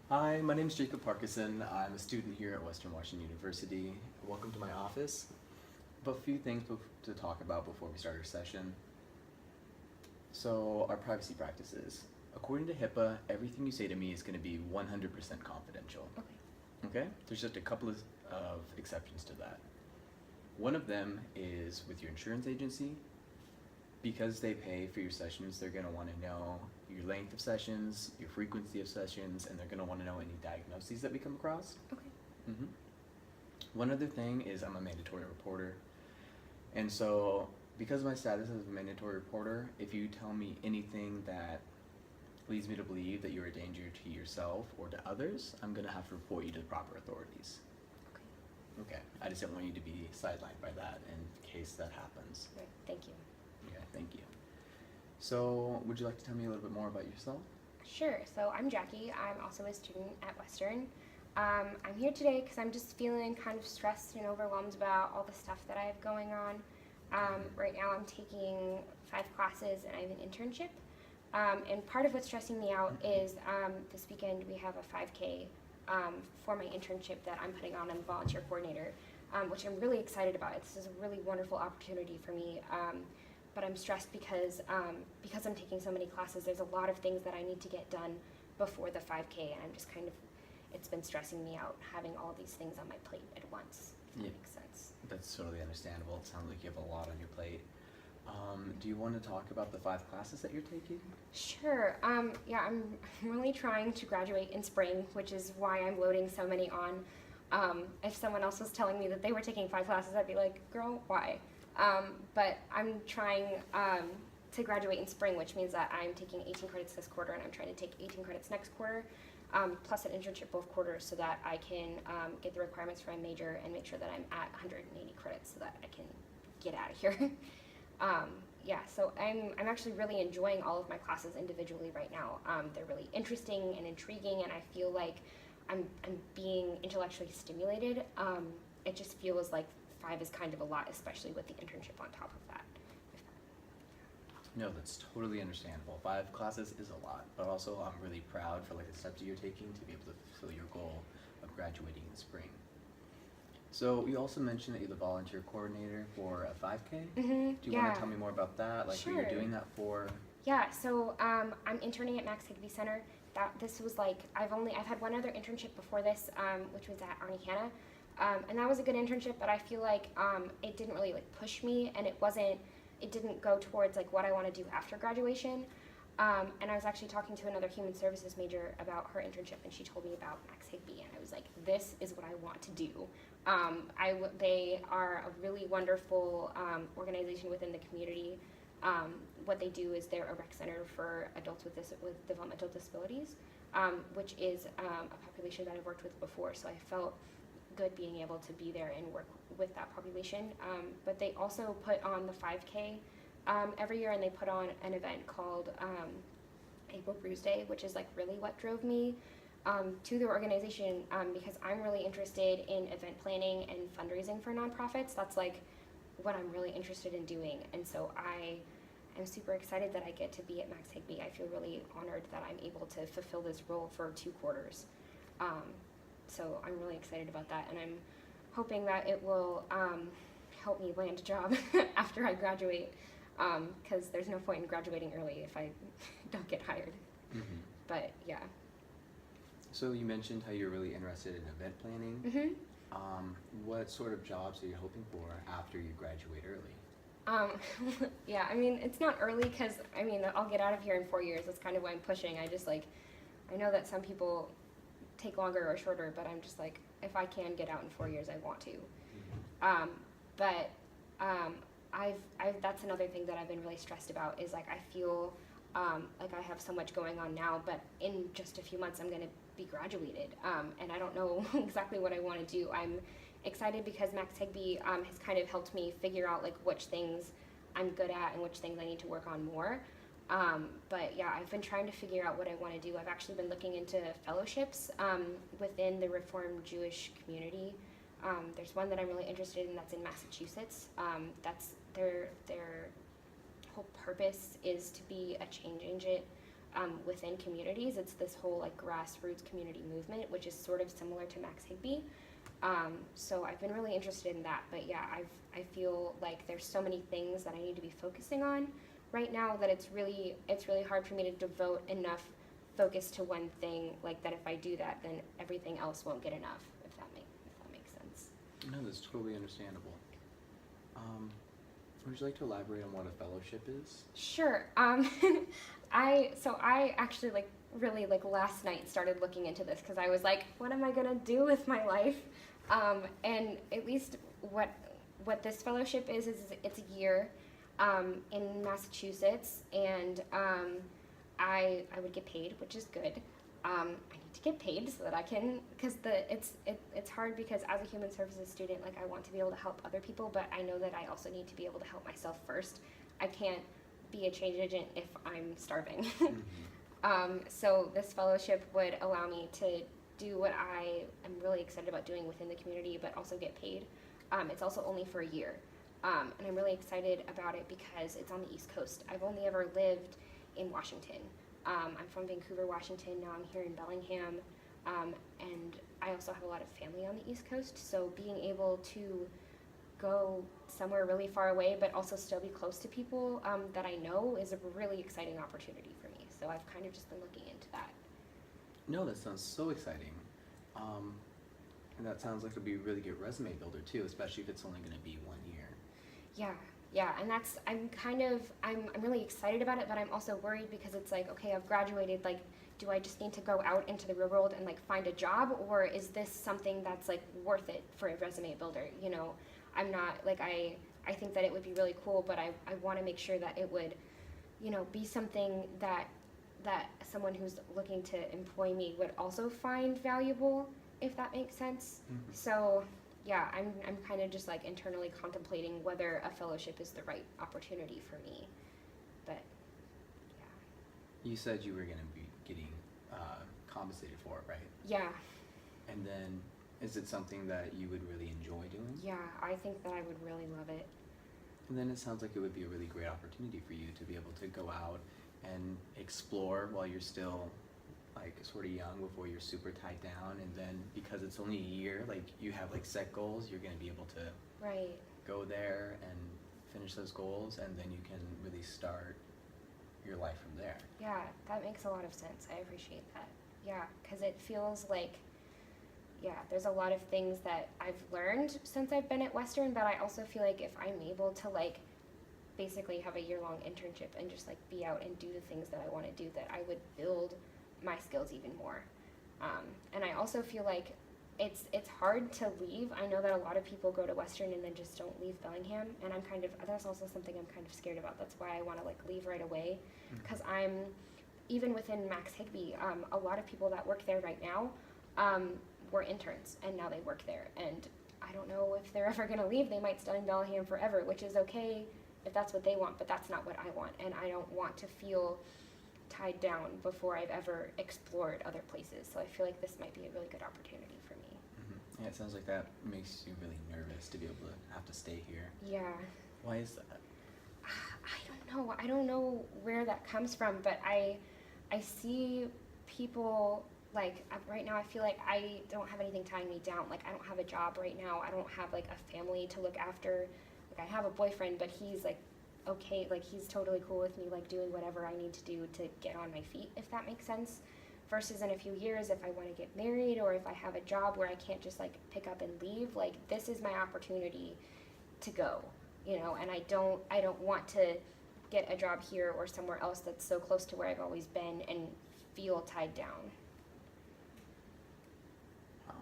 Hi, my name is Jacob Parkison. I'm a student here at Western Washington University. Welcome to my office. But a few things to talk about before we start our session. So, our privacy practices. According to HIPAA, everything you say to me is going to be 100% confidential. Okay? There's just a couple of exceptions to that. One of them is with your insurance agency. Because they pay for your sessions, they're going to want to know your length of sessions, your frequency of sessions, and they're going to want to know any diagnoses that we come across. Okay. One other thing is I'm a mandatory reporter. And so, because of my status as a mandatory reporter, if you tell me anything that leads me to believe that you're a danger to yourself or to others, I'm going to have to report you to the proper authorities. Okay. I just don't want you to be sidelined by that in case that happens. Right. Thank you. Okay, thank you. So, would you like to tell me a little bit more about yourself? Sure. So I'm Jackie. I'm also a student at Western. I'm here today because I'm just feeling kind of stressed and overwhelmed about all the stuff that I have going on. Right now I'm taking 5 classes and I have an internship. And part of what's stressing me out is this weekend we have a 5K for my internship that I'm putting on. I'm the volunteer coordinator, which I'm really excited about. This is a really wonderful opportunity for me. But I'm stressed because I'm taking so many classes. There's a lot of things that I need to get done before the 5K, and I'm just kind of, it's been stressing me out having all these things on my plate at once, if that makes sense. That's totally understandable. It sounds like you have a lot on your plate. Do you want to talk about the 5 classes that you're taking? Sure. Yeah, I'm really trying to graduate in spring, which is why I'm loading so many on. If someone else was telling me that they were taking 5 classes, I'd be like, girl, why? But I'm trying to graduate in spring, which means that I'm taking 18 credits this quarter, and I'm trying to take 18 credits next quarter, plus an internship both quarters, so that I can get the requirements for my major and make sure that I'm at 180 credits so that I can get out of here. Yeah, so I'm actually really enjoying all of my classes individually right now. They're really interesting and intriguing, and I feel like I'm being intellectually stimulated. It just feels like 5 is kind of a lot, especially with the internship on top of that. No, that's totally understandable. 5 classes is a lot, but also I'm really proud for like the steps that you're taking to be able to fulfill your goal of graduating in the spring. So you also mentioned that you're the volunteer coordinator for a 5K. Do you want to tell me more about that? Like Sure. who you're doing that for? Yeah, so I'm interning at Max Higbee Center. This was like I've had one other internship before this, which was at Arnie Hanna. And that was a good internship, but I feel like it didn't really like push me, and it didn't go towards like what I want to do after graduation. And I was actually talking to another human services major about her internship, and she told me about Max Higbee, and I was like, this is what I want to do. They are a really wonderful organization within the community. What they do is they're a rec center for adults with developmental disabilities, which is a population that I've worked with before, so I felt good being able to be there and work with that population. But they also put on the 5K every year, and they put on an event called April Brews Day, which is like really what drove me to the organization, because I'm really interested in event planning and fundraising for nonprofits. That's like what I'm really interested in doing, and so I'm super excited that I get to be at Max Higbee. I feel really honored that I'm able to fulfill this role for 2 quarters. So I'm really excited about that, and I'm hoping that it will help me land a job after I graduate, because there's no point in graduating early if I don't get hired. But yeah. So you mentioned how you're really interested in event planning. What sort of jobs are you hoping for after you graduate early? Yeah, I mean, it's not early because, I mean, I'll get out of here in 4 years. That's kind of why I'm pushing. I know that some people take longer or shorter, but I'm just like, if I can get out in 4 years, I want to. That's another thing that I've been really stressed about is like I feel like I have so much going on now, but in just a few months I'm going to be graduated, and I don't know exactly what I want to do. I'm excited because Max Higbee has kind of helped me figure out like which things I'm good at and which things I need to work on more. But yeah, I've been trying to figure out what I want to do. I've actually been looking into fellowships within the Reformed Jewish community. There's one that I'm really interested in that's in Massachusetts. That's their whole purpose is to be a change agent within communities. It's this whole like grassroots community movement, which is sort of similar to Max Higby. So I've been really interested in that, but yeah, I feel like there's so many things that I need to be focusing on right now that it's really hard for me to devote enough focus to one thing, like that if I do that, then everything else won't get enough, if that makes sense. No, that's totally understandable. Would you like to elaborate on what a fellowship is? Sure. I actually really last night started looking into this because I was like, what am I gonna do with my life? And at least what this fellowship is it's a year in Massachusetts, and I would get paid, which is good. I need to get paid so that I can, because it's hard because as a human services student, like I want to be able to help other people, but I know that I also need to be able to help myself first. I can't be a change agent if I'm starving. So this fellowship would allow me to do what I am really excited about doing within the community, but also get paid. It's also only for a year, and I'm really excited about it because it's on the East Coast. I've only ever lived in Washington. I'm from Vancouver, Washington. Now I'm here in Bellingham, and I also have a lot of family on the East Coast. So being able to go somewhere really far away, but also still be close to people that I know is a really exciting opportunity for me. So I've kind of just been looking into that. No, that sounds so exciting. And that sounds like it'll be a really good resume builder too, especially if it's only going to be 1 year. Yeah, and that's, I'm really excited about it, but I'm also worried because it's like, okay, I've graduated, like, do I just need to go out into the real world and like find a job, or is this something that's like worth it for a resume builder? You know, I'm not, like, I think that it would be really cool, but I want to make sure that it would, you know, be something that someone who's looking to employ me would also find valuable, if that makes sense. Mm-hmm. So yeah, I'm kind of just like internally contemplating whether a fellowship is the right opportunity for me. But yeah. You said you were going to be getting compensated for it, right? Yeah. And then, is it something that you would really enjoy doing? Yeah, I think that I would really love it. And then it sounds like it would be a really great opportunity for you to be able to go out and explore while you're still like sort of young before you're super tied down, and then because it's only a year, like you have like set goals, you're going to be able to go there and finish those goals, and then you can really start your life from there. Yeah, that makes a lot of sense. I appreciate that. Yeah, because it feels like, yeah, there's a lot of things that I've learned since I've been at Western, but I also feel like if I'm able to like basically have a year-long internship and just like be out and do the things that I want to do, that I would build my skills even more. And I also feel like it's hard to leave. I know that a lot of people go to Western and then just don't leave Bellingham, and that's also something I'm kind of scared about. That's why I want to like leave right away, because even within Max Higby, a lot of people that work there right now were interns, and now they work there, and I don't know if they're ever going to leave. They might stay in Bellingham forever, which is okay if that's what they want, but that's not what I want, and I don't want to feel tied down before I've ever explored other places. So I feel like this might be a really good opportunity for me. Mm-hmm. Yeah, it sounds like that makes you really nervous to be able to have to stay here. Yeah. Why is that? I don't know where that comes from, but I see people, like, right now I feel like I don't have anything tying me down. Like, I don't have a job right now. I don't have like a family to look after. Like, I have a boyfriend, but he's like okay, like he's totally cool with me like doing whatever I need to do to get on my feet, if that makes sense. Versus in a few years, if I want to get married or if I have a job where I can't just like pick up and leave, like this is my opportunity to go, you know, and I don't want to get a job here or somewhere else that's so close to where I've always been and feel tied down. Wow.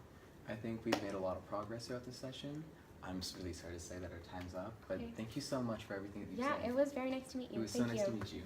I think we've made a lot of progress throughout this session. I'm just really sorry to say that our time's up, but thank you so much for everything that you said. Yeah, it was very nice to meet you. It was so nice to meet you.